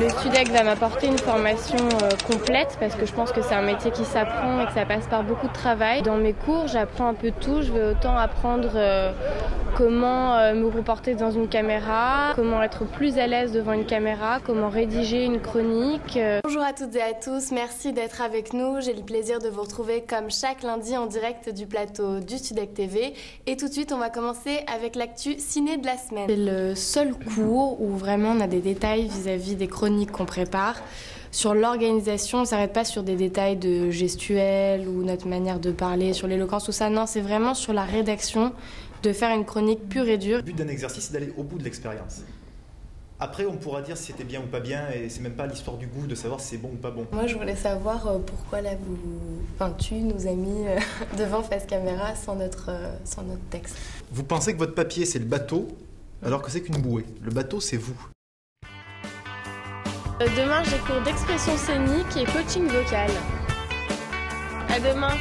Le STUDEC va m'apporter une formation complète parce que je pense que c'est un métier qui s'apprend et que ça passe par beaucoup de travail. Dans mes cours, j'apprends un peu de tout. Je vais autant apprendre comment me reporter dans une caméra, comment être plus à l'aise devant une caméra, comment rédiger une chronique. Bonjour à toutes et à tous, merci d'être avec nous. J'ai le plaisir de vous retrouver comme chaque lundi en direct du plateau du STUDEC TV. Et tout de suite, on va commencer avec l'actu ciné de la semaine. C'est le seul cours où vraiment on a des détails vis-à-vis des chroniques qu'on prépare. Sur l'organisation, on ne s'arrête pas sur des détails de gestuelle ou notre manière de parler, sur l'éloquence, tout ça. Non, c'est vraiment sur la rédaction, de faire une chronique pure et dure. Le but d'un exercice, c'est d'aller au bout de l'expérience. Après, on pourra dire si c'était bien ou pas bien, et c'est même pas l'histoire du goût de savoir si c'est bon ou pas bon. Moi, je voulais savoir pourquoi là, tu nous as mis devant face caméra sans notre texte. Vous pensez que votre papier, c'est le bateau, alors que c'est qu'une bouée. Le bateau, c'est vous. Demain, j'ai cours d'expression scénique et coaching vocal. À demain.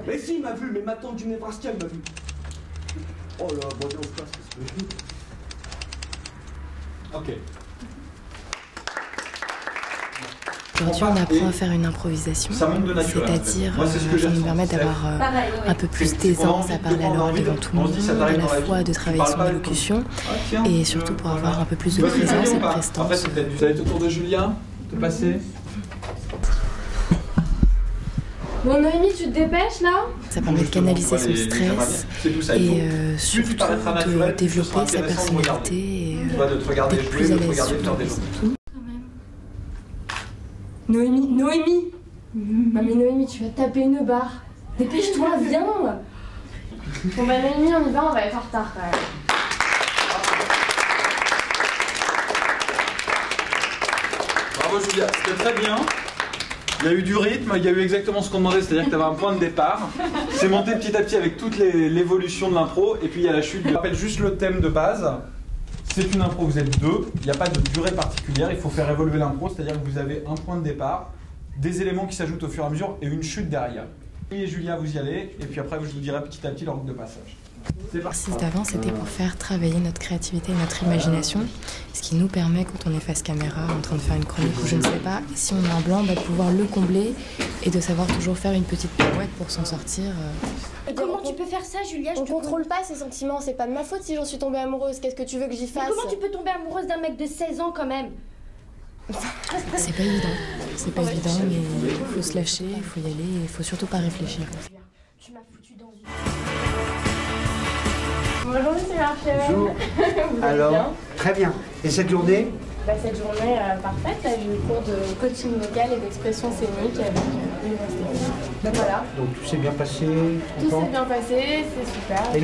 Mais si, il m'a vu, mais ma tante du Nebraska, elle m'a vu. Oh là, bon, on se passe. Ok. Aujourd'hui, on apprend à faire une improvisation, c'est-à-dire ça nous permet d'avoir un peu plus d'aisance à parler à l'oral devant tout le monde, à la fois de travailler son élocution et surtout pour avoir un peu plus de présence et de prestance. Vous allez être autour de Julien, de passer. Bon, Noémie, tu te dépêches là? Ça permet de canaliser son stress et surtout de développer sa personnalité et d'être plus à l'aise surtout. Noémie, Noémie! Non mais Noémie, tu vas taper une barre. Dépêche-toi, viens! Bon bah Noémie, on y va, on va être en retard quand même. Bravo Julia, c'était très bien. Il y a eu du rythme, il y a eu exactement ce qu'on demandait, c'est-à-dire que tu avais un point de départ. C'est monté petit à petit avec toute l'évolution de l'impro, et puis il y a la chute. Je rappelle juste le thème de base. C'est une impro, vous êtes deux, il n'y a pas de durée particulière, il faut faire évoluer l'impro, c'est-à-dire que vous avez un point de départ, des éléments qui s'ajoutent au fur et à mesure et une chute derrière. Et Julia, vous y allez, et puis après je vous dirai petit à petit l'ordre de passage. L'exercice d'avant, c'était pour faire travailler notre créativité et notre imagination, ce qui nous permet, quand on est face caméra, en train de faire une chronique ou je ne sais pas, si on est en blanc, de pouvoir le combler et de savoir toujours faire une petite pirouette pour s'en sortir. Comment tu peux faire ça, Julia? Je contrôle pas ces sentiments, c'est pas de ma faute si j'en suis tombée amoureuse. Qu'est-ce que tu veux que j'y fasse? Mais comment tu peux tomber amoureuse d'un mec de 16 ans quand même? C'est pas évident. C'est pas évident, mais il faut se lâcher, il faut y aller et il faut surtout pas réfléchir. Tu m'as foutu dans une... Bonjour Monsieur Marchel. Bonjour. Vous allez Alors, bien? très bien. Et cette journée? Cette journée parfaite, j'ai eu cours de coaching vocal et d'expression scénique avec l'université. Voilà. Donc tout s'est bien passé? Tout s'est bien passé, c'est super. Et